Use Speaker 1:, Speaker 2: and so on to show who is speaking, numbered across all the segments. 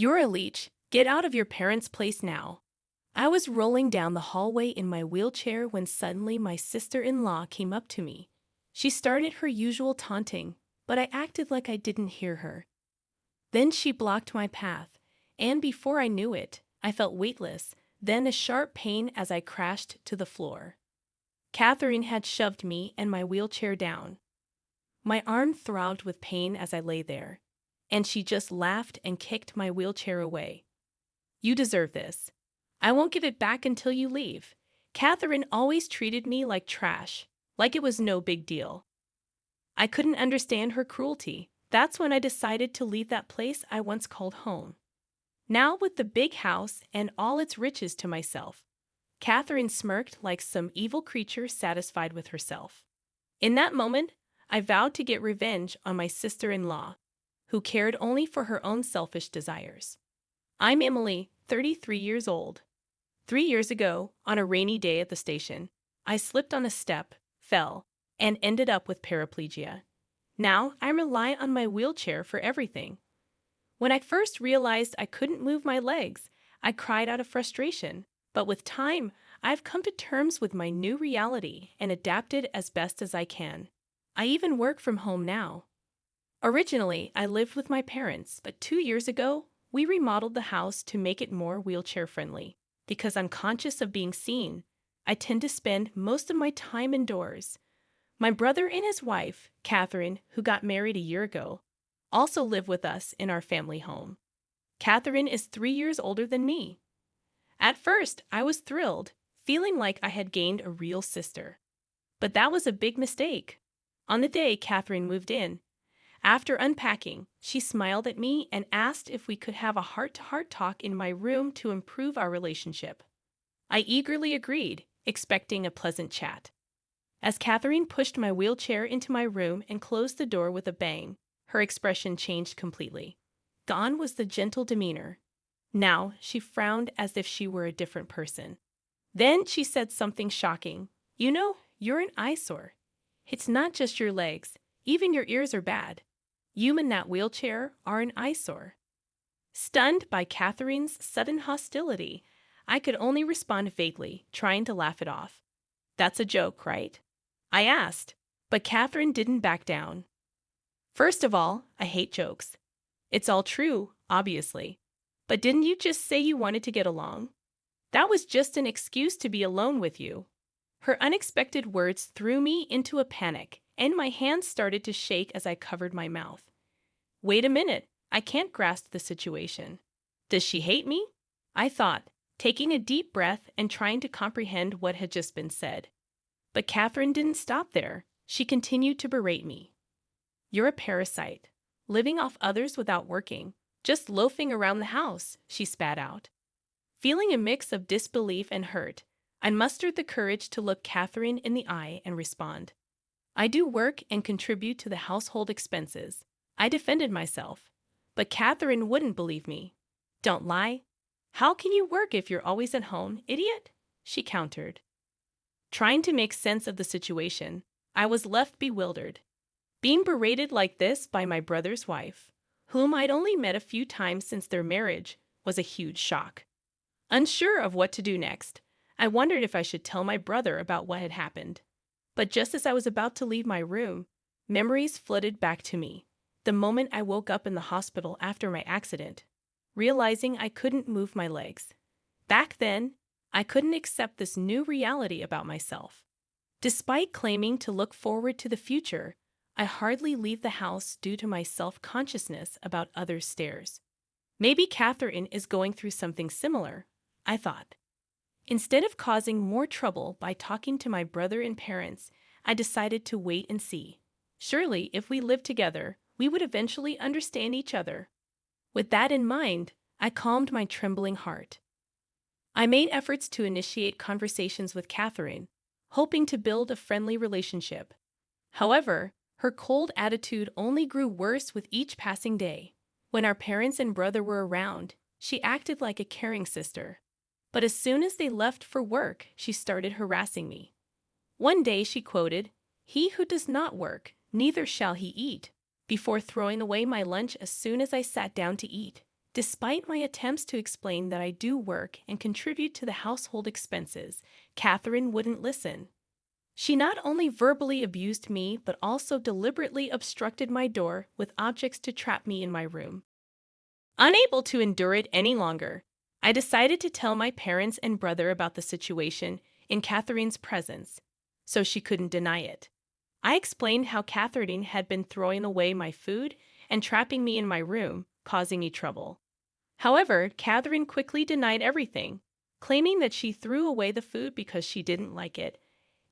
Speaker 1: You're a leech. Get out of your parents' place now. I was rolling down the hallway in my wheelchair when suddenly my sister-in-law came up to me. She started her usual taunting, but I acted like I didn't hear her. Then she blocked my path, and before I knew it, I felt weightless, then a sharp pain as I crashed to the floor. Catherine had shoved me and my wheelchair down. My arm throbbed with pain as I lay there, and she just laughed and kicked my wheelchair away. You deserve this. I won't give it back until you leave. Catherine always treated me like trash, like it was no big deal. I couldn't understand her cruelty. That's when I decided to leave that place I once called home. Now with the big house and all its riches to myself, Catherine smirked like some evil creature satisfied with herself. In that moment, I vowed to get revenge on my sister-in-law, who cared only for her own selfish desires. I'm Emily, 33 years old. 3 years ago, on a rainy day at the station, I slipped on a step, fell, and ended up with paraplegia. Now, I rely on my wheelchair for everything. When I first realized I couldn't move my legs, I cried out of frustration. But with time, I've come to terms with my new reality and adapted as best as I can. I even work from home now. Originally, I lived with my parents, but 2 years ago, we remodeled the house to make it more wheelchair-friendly. Because I'm conscious of being seen, I tend to spend most of my time indoors. My brother and his wife, Catherine, who got married a year ago, also live with us in our family home. Catherine is 3 years older than me. At first, I was thrilled, feeling like I had gained a real sister. But that was a big mistake. On the day Catherine moved in, after unpacking, she smiled at me and asked if we could have a heart-to-heart talk in my room to improve our relationship. I eagerly agreed, expecting a pleasant chat. As Catherine pushed my wheelchair into my room and closed the door with a bang, her expression changed completely. Gone was the gentle demeanor. Now she frowned as if she were a different person. Then she said something shocking. You know, you're an eyesore. It's not just your legs, even your ears are bad. You in that wheelchair are an eyesore. Stunned by Catherine's sudden hostility, I could only respond vaguely, trying to laugh it off. That's a joke, right? I asked, but Catherine didn't back down. First of all, I hate jokes. It's all true, obviously. But didn't you just say you wanted to get along? That was just an excuse to be alone with you. Her unexpected words threw me into a panic, and my hands started to shake as I covered my mouth. Wait a minute, I can't grasp the situation. Does she hate me? I thought, taking a deep breath and trying to comprehend what had just been said. But Catherine didn't stop there. She continued to berate me. You're a parasite, living off others without working, just loafing around the house, she spat out. Feeling a mix of disbelief and hurt, I mustered the courage to look Catherine in the eye and respond. I do work and contribute to the household expenses. I defended myself, but Catherine wouldn't believe me. Don't lie. How can you work if you're always at home, idiot? She countered. Trying to make sense of the situation, I was left bewildered. Being berated like this by my brother's wife, whom I'd only met a few times since their marriage, was a huge shock. Unsure of what to do next, I wondered if I should tell my brother about what had happened. But just as I was about to leave my room, memories flooded back to me. The moment I woke up in the hospital after my accident, realizing I couldn't move my legs. Back then, I couldn't accept this new reality about myself. Despite claiming to look forward to the future, I hardly leave the house due to my self-consciousness about others' stares. Maybe Catherine is going through something similar, I thought. Instead of causing more trouble by talking to my brother and parents, I decided to wait and see. Surely, if we lived together, we would eventually understand each other. With that in mind, I calmed my trembling heart. I made efforts to initiate conversations with Catherine, hoping to build a friendly relationship. However, her cold attitude only grew worse with each passing day. When our parents and brother were around, she acted like a caring sister. But as soon as they left for work, she started harassing me. One day she quoted, "He who does not work, neither shall he eat," before throwing away my lunch as soon as I sat down to eat. Despite my attempts to explain that I do work and contribute to the household expenses, Catherine wouldn't listen. She not only verbally abused me, but also deliberately obstructed my door with objects to trap me in my room. Unable to endure it any longer, I decided to tell my parents and brother about the situation in Catherine's presence, so she couldn't deny it. I explained how Catherine had been throwing away my food and trapping me in my room, causing me trouble. However, Catherine quickly denied everything, claiming that she threw away the food because she didn't like it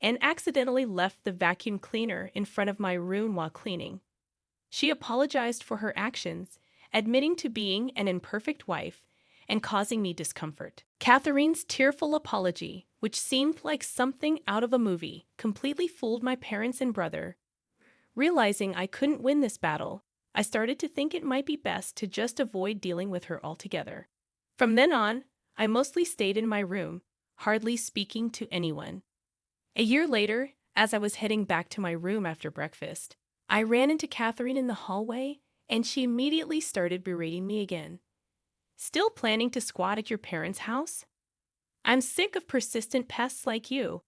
Speaker 1: and accidentally left the vacuum cleaner in front of my room while cleaning. She apologized for her actions, admitting to being an imperfect wife and causing me discomfort. Catherine's tearful apology, which seemed like something out of a movie, completely fooled my parents and brother. Realizing I couldn't win this battle, I started to think it might be best to just avoid dealing with her altogether. From then on, I mostly stayed in my room, hardly speaking to anyone. A year later, as I was heading back to my room after breakfast, I ran into Catherine in the hallway, and she immediately started berating me again. Still planning to squat at your parents' house? I'm sick of persistent pests like you.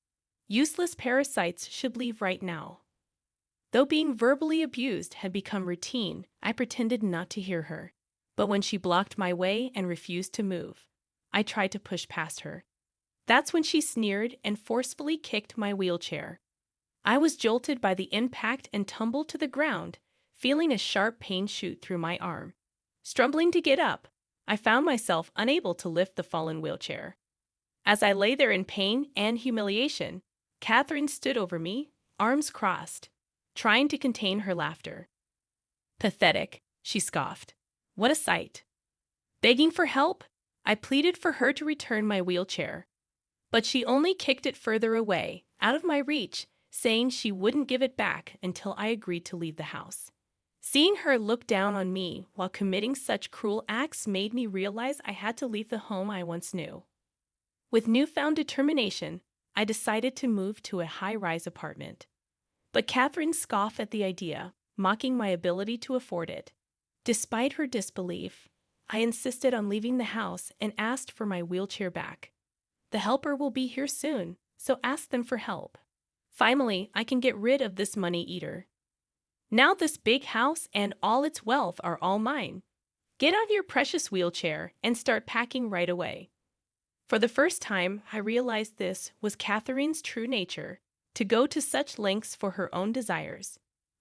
Speaker 1: Useless parasites should leave right now. Though being verbally abused had become routine, I pretended not to hear her. But when she blocked my way and refused to move, I tried to push past her. That's when she sneered and forcefully kicked my wheelchair. I was jolted by the impact and tumbled to the ground, feeling a sharp pain shoot through my arm. Struggling to get up, I found myself unable to lift the fallen wheelchair. As I lay there in pain and humiliation, Catherine stood over me, arms crossed, trying to contain her laughter. Pathetic, she scoffed. What a sight. Begging for help, I pleaded for her to return my wheelchair. But she only kicked it further away, out of my reach, saying she wouldn't give it back until I agreed to leave the house. Seeing her look down on me while committing such cruel acts made me realize I had to leave the home I once knew. With newfound determination, I decided to move to a high-rise apartment. But Catherine scoffed at the idea, mocking my ability to afford it. Despite her disbelief, I insisted on leaving the house and asked for my wheelchair back. The helper will be here soon, so ask them for help. Finally, I can get rid of this money eater. Now this big house and all its wealth are all mine. Get out your precious wheelchair and start packing right away. For the first time, I realized this was Catherine's true nature, to go to such lengths for her own desires.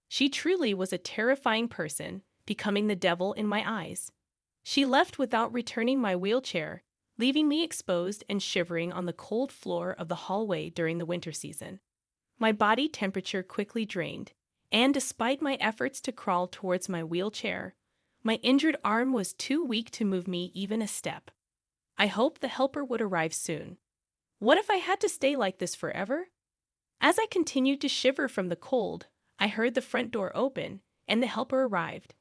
Speaker 1: She truly was a terrifying person, becoming the devil in my eyes. She left without returning my wheelchair, leaving me exposed and shivering on the cold floor of the hallway during the winter season. My body temperature quickly drained, and despite my efforts to crawl towards my wheelchair, my injured arm was too weak to move me even a step. I hoped the helper would arrive soon. What if I had to stay like this forever? As I continued to shiver from the cold, I heard the front door open, and the helper arrived.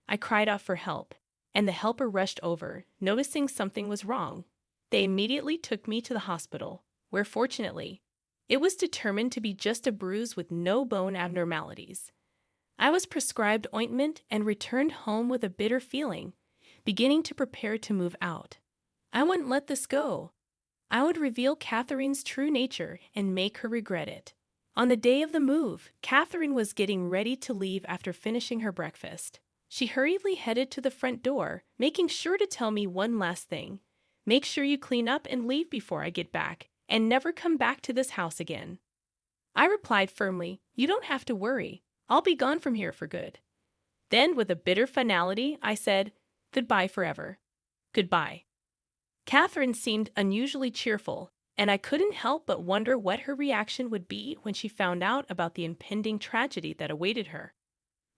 Speaker 1: I cried out for help, and the helper rushed over, noticing something was wrong. They immediately took me to the hospital, where fortunately, it was determined to be just a bruise with no bone abnormalities. I was prescribed ointment and returned home with a bitter feeling, beginning to prepare to move out. I wouldn't let this go. I would reveal Catherine's true nature and make her regret it. On the day of the move, Catherine was getting ready to leave after finishing her breakfast. She hurriedly headed to the front door, making sure to tell me one last thing. Make sure you clean up and leave before I get back, and never come back to this house again. I replied firmly, you don't have to worry. I'll be gone from here for good. Then, with a bitter finality, I said, goodbye forever. Goodbye. Catherine seemed unusually cheerful, and I couldn't help but wonder what her reaction would be when she found out about the impending tragedy that awaited her.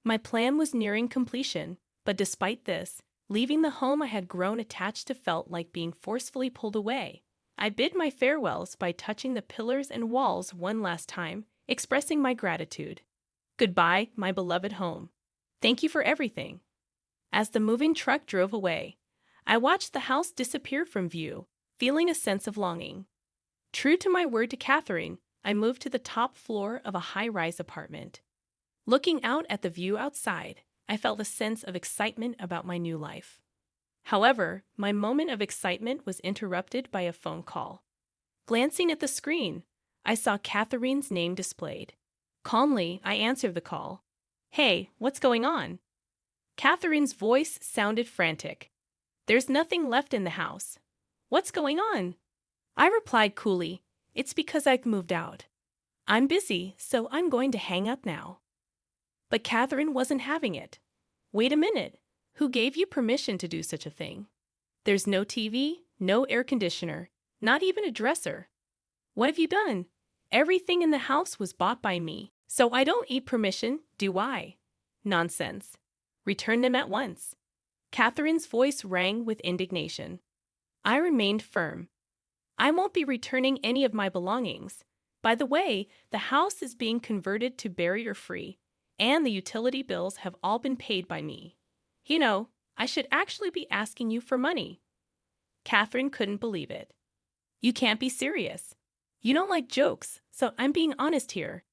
Speaker 1: My plan was nearing completion, but despite this, leaving the home I had grown attached to felt like being forcefully pulled away. I bid my farewells by touching the pillars and walls one last time, expressing my gratitude. Goodbye, my beloved home. Thank you for everything. As the moving truck drove away, I watched the house disappear from view, feeling a sense of longing. True to my word to Catherine, I moved to the top floor of a high-rise apartment. Looking out at the view outside, I felt a sense of excitement about my new life. However, my moment of excitement was interrupted by a phone call. Glancing at the screen, I saw Catherine's name displayed. Calmly, I answered the call. "Hey, what's going on?" Catherine's voice sounded frantic. "There's nothing left in the house. What's going on?" I replied coolly, "It's because I've moved out. I'm busy, so I'm going to hang up now." But Catherine wasn't having it. "Wait a minute. Who gave you permission to do such a thing? There's no TV, no air conditioner, not even a dresser. What have you done? Everything in the house was bought by me, so I don't need permission, do I?" "Nonsense. Return them at once." Catherine's voice rang with indignation. I remained firm. "I won't be returning any of my belongings. By the way, the house is being converted to barrier-free, and the utility bills have all been paid by me. You know, I should actually be asking you for money." Catherine couldn't believe it. "You can't be serious. You don't like jokes, so I'm being honest here.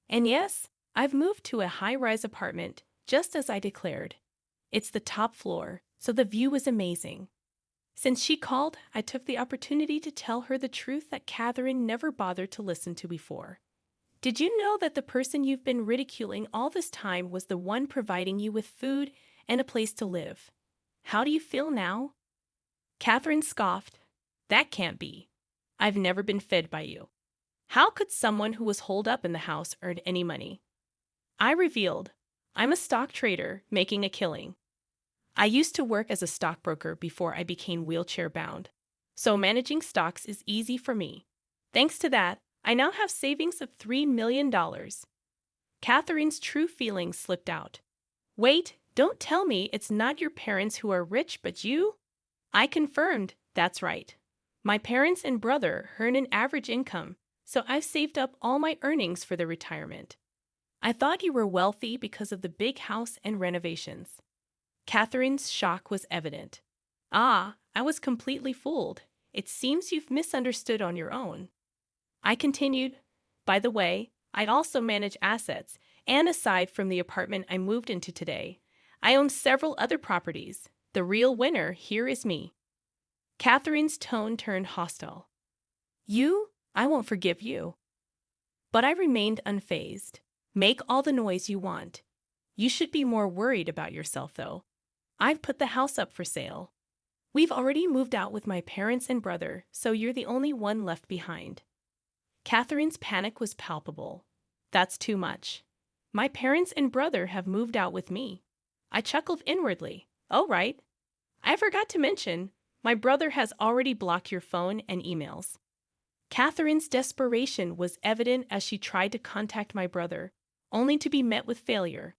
Speaker 1: And yes, I've moved to a high-rise apartment, just as I declared. It's the top floor, so the view is amazing." Since she called, I took the opportunity to tell her the truth that Catherine never bothered to listen to before. "Did you know that the person you've been ridiculing all this time was the one providing you with food and a place to live? How do you feel now?" Catherine scoffed. "That can't be. I've never been fed by you. How could someone who was holed up in the house earn any money?" I revealed, "I'm a stock trader making a killing. I used to work as a stockbroker before I became wheelchair-bound, so managing stocks is easy for me. Thanks to that, I now have savings of $3 million. Catherine's true feelings slipped out. "Wait, don't tell me it's not your parents who are rich but you?" I confirmed, "That's right. My parents and brother earn an average income, so I've saved up all my earnings for their retirement. I thought you were wealthy because of the big house and renovations." Catherine's shock was evident. "Ah, I was completely fooled. It seems you've misunderstood on your own." I continued, "By the way, I also manage assets, and aside from the apartment I moved into today, I own several other properties. The real winner here is me." Catherine's tone turned hostile. "You? I won't forgive you." But I remained unfazed. "Make all the noise you want. You should be more worried about yourself, though. I've put the house up for sale. We've already moved out with my parents and brother, so you're the only one left behind." Catherine's panic was palpable. "That's too much. My parents and brother have moved out with me." I chuckled inwardly. "Oh, right. I forgot to mention, my brother has already blocked your phone and emails." Catherine's desperation was evident as she tried to contact my brother, only to be met with failure.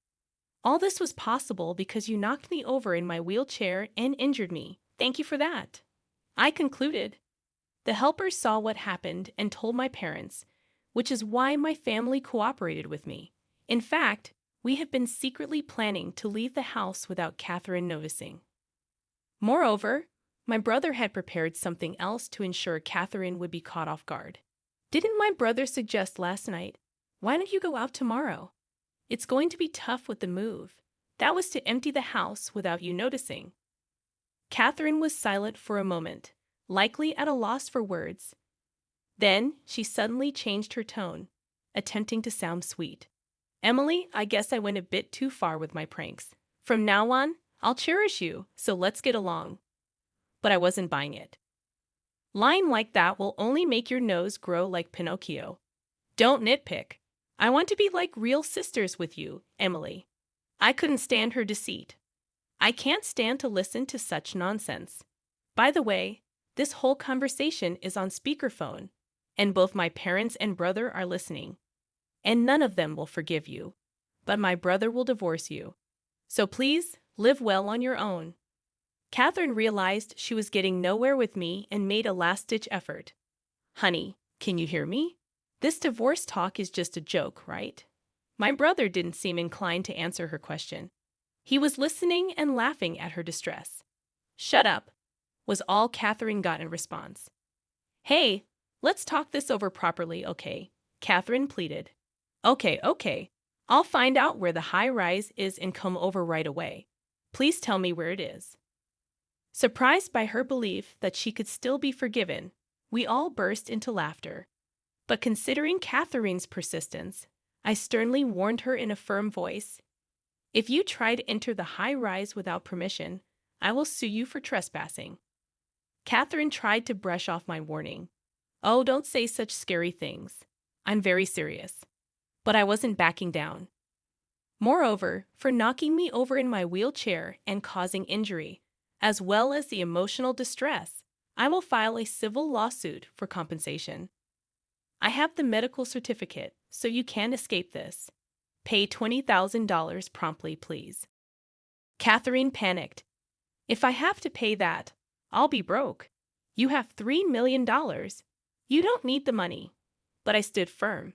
Speaker 1: "All this was possible because you knocked me over in my wheelchair and injured me. Thank you for that." I concluded. The helpers saw what happened and told my parents, which is why my family cooperated with me. In fact, we have been secretly planning to leave the house without Catherine noticing. Moreover, my brother had prepared something else to ensure Catherine would be caught off guard. "Didn't my brother suggest last night, why don't you go out tomorrow? It's going to be tough with the move. That was to empty the house without you noticing." Catherine was silent for a moment, likely at a loss for words. Then she suddenly changed her tone, attempting to sound sweet. "Emily, I guess I went a bit too far with my pranks. From now on, I'll cherish you, so let's get along." But I wasn't buying it. "Lying like that will only make your nose grow like Pinocchio. Don't nitpick. I want to be like real sisters with you, Emily." I couldn't stand her deceit. "I can't stand to listen to such nonsense. By the way, this whole conversation is on speakerphone, and both my parents and brother are listening. And none of them will forgive you, but my brother will divorce you. So please, live well on your own." Catherine realized she was getting nowhere with me and made a last-ditch effort. "Honey, can you hear me? This divorce talk is just a joke, right?" My brother didn't seem inclined to answer her question. He was listening and laughing at her distress. "Shut up," was all Catherine got in response. "Hey, let's talk this over properly, okay?" Catherine pleaded. Okay. I'll find out where the high rise is and come over right away. Please tell me where it is." Surprised by her belief that she could still be forgiven, we all burst into laughter. But considering Catherine's persistence, I sternly warned her in a firm voice, "If you try to enter the high rise without permission, I will sue you for trespassing." Catherine tried to brush off my warning. "Oh, don't say such scary things. I'm very serious." But I wasn't backing down. Moreover, for knocking me over in my wheelchair and causing injury, as well as the emotional distress, I will file a civil lawsuit for compensation. I have the medical certificate, so you can't escape this. Pay $20,000 promptly, please. Catherine panicked. "If I have to pay that, I'll be broke. You have $3 million. You don't need the money." But I stood firm.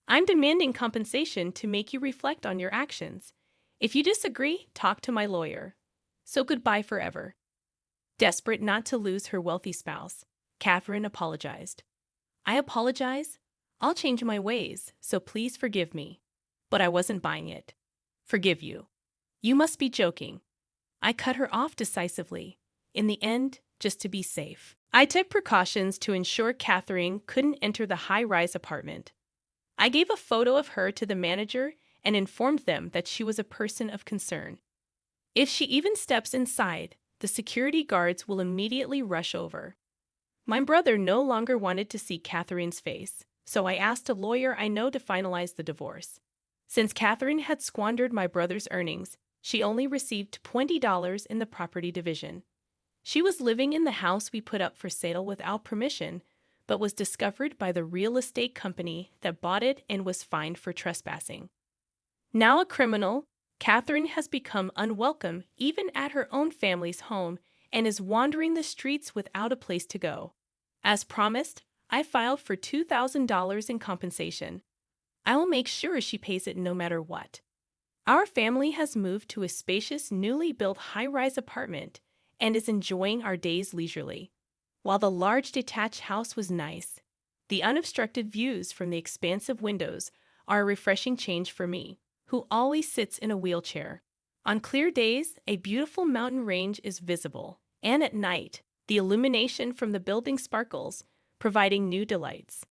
Speaker 1: "I'm demanding compensation to make you reflect on your actions. If you disagree, talk to my lawyer. So goodbye forever." Desperate not to lose her wealthy spouse, Catherine apologized. "I apologize. I'll change my ways, so please forgive me." But I wasn't buying it. "Forgive you? You must be joking." I cut her off decisively, in the end, just to be safe. I took precautions to ensure Catherine couldn't enter the high-rise apartment. I gave a photo of her to the manager and informed them that she was a person of concern. If she even steps inside, the security guards will immediately rush over. My brother no longer wanted to see Catherine's face, so I asked a lawyer I know to finalize the divorce. Since Catherine had squandered my brother's earnings, she only received $20 in the property division. She was living in the house we put up for sale without permission, but was discovered by the real estate company that bought it and was fined for trespassing. Now a criminal, Catherine has become unwelcome even at her own family's home and is wandering the streets without a place to go. As promised, I filed for $2,000 in compensation. I will make sure she pays it no matter what. Our family has moved to a spacious, newly built high-rise apartment and is enjoying our days leisurely. While the large detached house was nice, the unobstructed views from the expansive windows are a refreshing change for me, who always sits in a wheelchair. On clear days, a beautiful mountain range is visible, and at night, the illumination from the building sparkles, providing new delights.